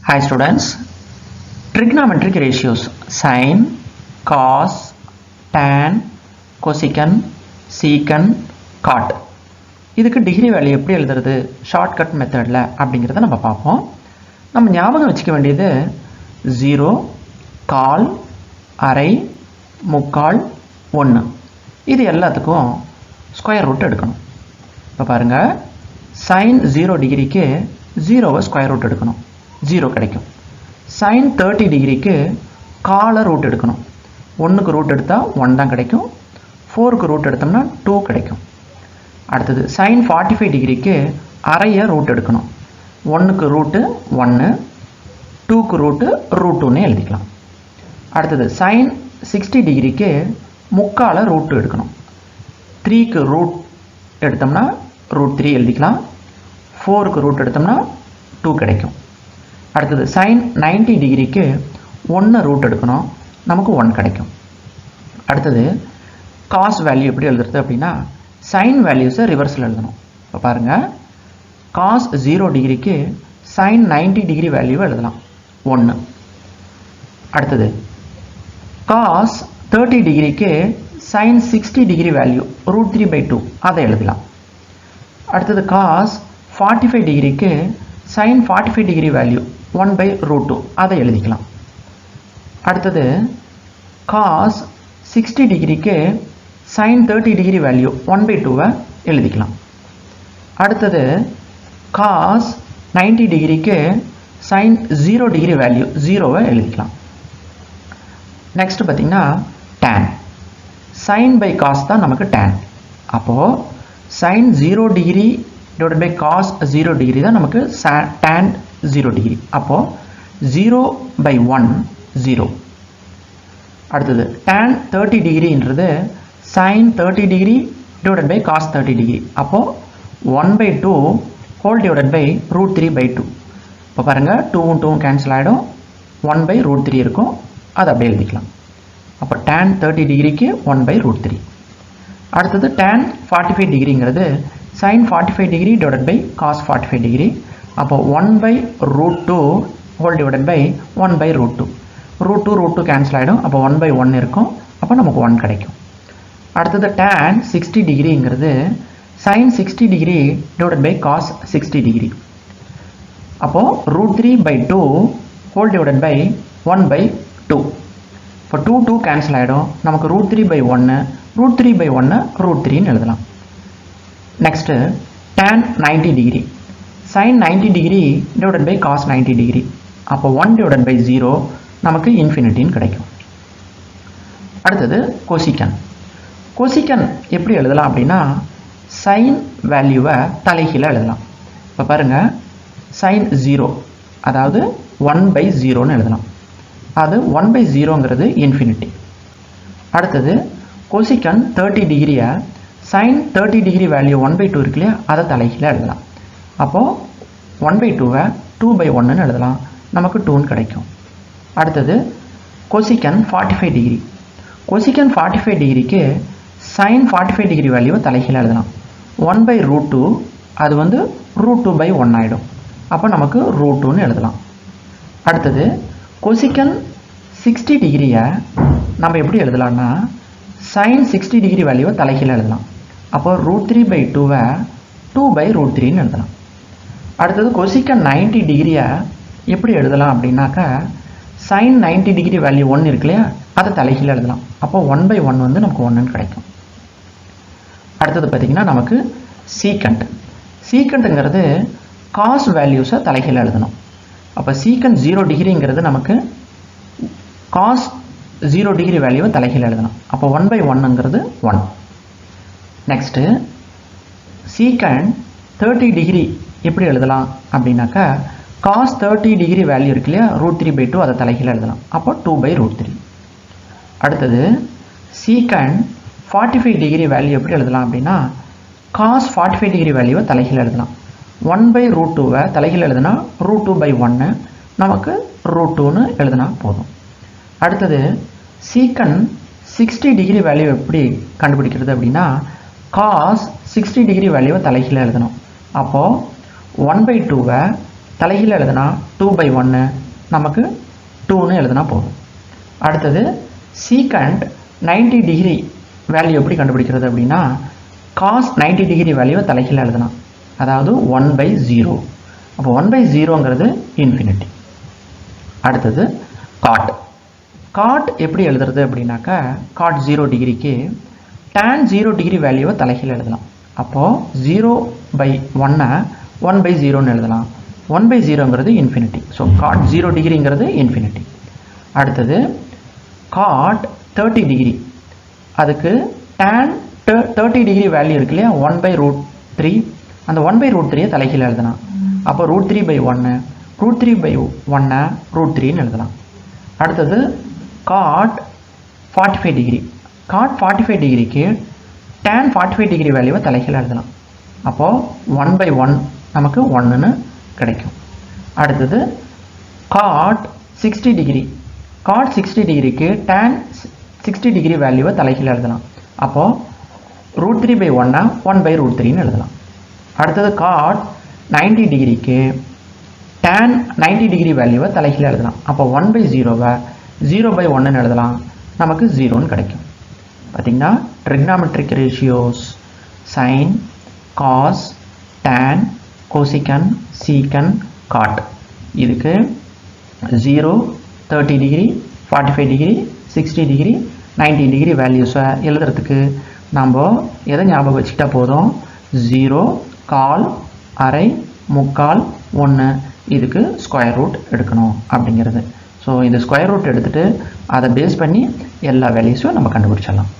Hi students, trigonometric ratios sin, cos, tan, cosecant, secant, cot இதுக்கு degree value எப்படி எழுதுறது shortcut மெத்தடில் அப்படிங்கிறத நம்ம பார்ப்போம். நம்ம ஞாபகம் வச்சுக்க வேண்டியது 0, கால், அரை, முக்கால், 1 இது எல்லாத்துக்கும் ஸ்கொயர் ரூட் எடுக்கணும். இப்போ பாருங்கள், sin 0 டிகிரிக்கு 0வை ஸ்கொயர் ரூட் எடுக்கணும், 0 கிடைக்கும். sin 30 டிகிரிக்கு காலை ரூட் எடுக்கணும், 1க்கு ரூட் எடுத்தால் 1 தான் கிடைக்கும், 4க்கு ரூட் எடுத்தோம்னா 2 கிடைக்கும். அடுத்தது sin 45 டிகிரிக்கு அரையை ரூட் எடுக்கணும், 1க்கு ரூட்டு 1, 2க்கு ரூட்டு ரூட் 2ன்னு எழுதிக்கலாம். அடுத்தது sin 60 டிகிரிக்கு முக்காலை ரூட்டு எடுக்கணும், 3க்கு ரூட் எடுத்தோம்னா ரூட் 3 எழுதிக்கலாம், 4க்கு ரூட் எடுத்தோம்னா 2 கிடைக்கும். அடுத்தது sin 90 டிகிரிக்கு 1 ரூட் எடுக்கணும், நமக்கு 1 கிடைக்கும். அடுத்தது cos வேல்யூ எப்படி எழுதுறது அப்படின்னா sin வேல்யூஸை ரிவர்ஸில் எழுதணும். இப்போ பாருங்கள், cos 0 டிகிரிக்கு sin 90 டிகிரி வேல்யூவை எழுதலாம் 1. அடுத்தது cos 30 டிகிரிக்கு sin 60 டிகிரி வேல்யூ ரூட் 3/2 அதை எழுதலாம். அடுத்தது cos 45 டிகிரிக்கு sin 45 டிகிரி வேல்யூ 1/√2 அதை எழுதிக்கலாம். அடுத்தது cos 60 டிகிரிக்கு sin 30 டிகிரி வேல்யூ 1/2வை எழுதிக்கலாம். அடுத்தது cos 90 டிகிரிக்கு sin 0 டிகிரி வேல்யூ 0வை எழுதிக்கலாம். நெக்ஸ்ட் பார்த்திங்கன்னா tan, sin பை cos தான் நமக்கு tan. அப்போது sin 0 degree divide by cos 0 degree தான் நமக்கு tan 0 டிகிரி. அப்போது 0/1 0. அடுத்தது tan 30 டிகிரின்றது sin 30 degree divide by cos 30 degree. அப்போது 1/2 ஹோல் டிவைட் பை ரூட் 3/2. இப்போ பாருங்கள், 2ம் 2ம் கேன்சல் ஆகிடும், 1/√3 இருக்கும், அதை அப்படியே எழுதிக்கலாம். அப்போ tan 30 டிகிரிக்கு 1/√3. அடுத்தது tan 45 டிகிரிங்கிறது sin 45 degree divide by cos 45 degree. அப்போ 1/√2 whole divide by 1/√2. Root 2 cancel ஆகிடும், அப்போ 1/1 இருக்கும், அப்போ நமக்கு 1 கிடைக்கும். அடுத்தது tan 60 டிகிரிங்கிறது sin 60 degree divide by cos 60 degree. அப்போது ரூட் 3/2 ஹோல் டிவைட் பை 1/2. இப்போ 2 கேன்சல் ஆகிடும், நமக்கு ரூட் 3/1, ரூட் 3/1 ரூட் 3ன்னு எழுதலாம். Next tan 90 degree sin 90 degree divide by cos 90 degree. அப்போ 1/0 நமக்கு இன்ஃபினிட்டின்னு கிடைக்கும். அடுத்தது கொசிக்கன். கொசிக்கன் எப்படி எழுதலாம் அப்படின்னா sin வேல்யூவை தலைகீழ எழுதலாம். இப்போ பாருங்கள், sin 0 அதாவது 1/0ன்னு எழுதலாம், அது 1/0ங்கிறது இன்ஃபினிட்டி. அடுத்தது கொசிக்கன் 30 டிகிரியை sin 30 டிகிரி வேல்யூ 1/2 இருக்கு இல்லையா, அதை தலைகீழ எழுதலாம். அப்போது 1/2வை 2/1ன்னு எழுதலாம், நமக்கு 2ன்னு கிடைக்கும். அடுத்தது கொசிக்கன் 45 டிகிரி. கொசிக்கன் 45 டிகிரிக்கு sin 45 டிகிரி வேல்யூவை தலைகீழ எழுதலாம், 1/√2 அது வந்து ரூட் 2/1 ஆகிடும், அப்போ நமக்கு ரூட் 2ன்னு எழுதலாம். அடுத்தது கொசிக்கன் 60 டிகிரியை நம்ம எப்படி எழுதலாம்னா sin 60 டிகிரி வேல்யூவை தலைகீழ எழுதலாம், அப்போ ரூட் 3/2வை 2/√3ன்னு எழுதலாம். அடுத்தது கொசிக்கன் 90 டிகிரியை எப்படி எழுதலாம் அப்படின்னாக்கா sin 90 டிகிரி வேல்யூ 1 இருக்கு இல்லையா, அதை தலைகீழ எழுதலாம், அப்போ 1/1 வந்து நமக்கு 1ன்னு கிடைக்கும். அடுத்தது பார்த்திங்கன்னா நமக்கு சீக்கண்ட். சீக்கண்ட்டுங்கிறது காஸ் வேல்யூஸை தலைகீழ எழுதணும். அப்போ சீக்கண்ட் 0 டிகிரிங்கிறது நமக்கு காஸ் 0 டிகிரி வேல்யூவை தலைகீழ எழுதலாம், அப்போ 1/1ங்கிறது 1. நெக்ஸ்ட்டு சீக்கண்ட் 30 டிகிரி எப்படி எழுதலாம் அப்படின்னாக்கா cos 30 டிகிரி வேல்யூ இருக்கு இல்லையா, ரூட் 3/2 அதை தலைகீழ எழுதலாம், அப்போ 2/√3. அடுத்தது சீக்கண்ட் 45 டிகிரி வேல்யூ எப்படி எழுதலாம் அப்படின்னா cos 45 டிகிரி வேல்யூவை தலைகீழ எழுதலாம், 1/√2வை தலைகீழ எழுதுனா ரூட் 2/1, நமக்கு ரூட் 2ன்னு எழுதுனா போதும். அடுத்தது சீக்கண்ட் 60 டிகிரி வேல்யூ எப்படி கண்டுபிடிக்கிறது அப்படின்னா cos 60 டிகிரி வேல்யூவை தலைகீழ எழுதணும், அப்போது 1/2வை தலைகீழ எழுதுனா 2/1 நமக்கு 2ன்னு எழுதுனா போதும். அடுத்தது சீக்கண்ட் 90 டிகிரி வேல்யூ எப்படி கண்டுபிடிக்கிறது அப்படின்னா காஸ் 90 டிகிரி வேல்யூவை தலைகீழ எழுதலாம். அதாவது 1/0. அப்போ 1/0ங்கிறது இன்ஃபினிட்டி. அடுத்தது காட். காட் எப்படி எழுதுறது அப்படின்னாக்கா காட் 0 டிகிரிக்கு tan 0 டிகிரி வேல்யூவை தலைகீழ எழுதலாம். அப்போது 0/1 1/0ன்னு எழுதலாம். 1/0ங்கிறது இன்ஃபினிட்டி. ஸோ காட் 0 டிகிரிங்கிறது இன்ஃபினிட்டி. அடுத்தது காட் 30 டிகிரி. அதுக்கு tan 30 டிகிரி வேல்யூ இருக்கு இல்லையா 1/√3. அந்த 1/√3 தலைகீழ எழுதலாம். அப்போ √3/1 √3/1 √3ன்னு எழுதலாம். அடுத்தது காட் 45 டிகிரி. காட் 45 டிகிரிக்கு tan 45 டிகிரி வேல்யூவை தலைகீழ எழுதலாம். அப்போது 1/1 நமக்கு 1ன்னு கிடைக்கும். அடுத்தது காட் 60 டிகிரி. காட் 60 டிகிரிக்கு tan 60 டிகிரி வேல்யூவை தலைகீழ எழுதலாம். அப்போது √3/1 1/√3ன்னு எழுதலாம். அடுத்தது காட் 90 டிகிரிக்கு tan 90 டிகிரி வேல்யூவை தலைகீழ எழுதலாம். அப்போ 1/0வை 0/1ன்னு எழுதலாம். நமக்கு 0ன்னு கிடைக்கும். பார்த்திங்கன்னா trigonometric ratios sine, cos, tan, cosecant, secant, cot இதுக்கு 0, 30 டிகிரி, 45 டிகிரி, 60 டிகிரி, 90 டிகிரி வேல்யூஸை எழுதுறதுக்கு நம்ம எதை ஞாபகம் வச்சுக்கிட்டா போதும் 0, கால், அரை, முக்கால், 1 இதுக்கு ஸ்கொயர் ரூட் எடுக்கணும் அப்படிங்கிறது. ஸோ இந்த ஸ்கொயர் ரூட் எடுத்துகிட்டு அதை பேஸ் பண்ணி எல்லா வேல்யூஸும் நம்ம கண்டுபிடிச்சிடலாம்.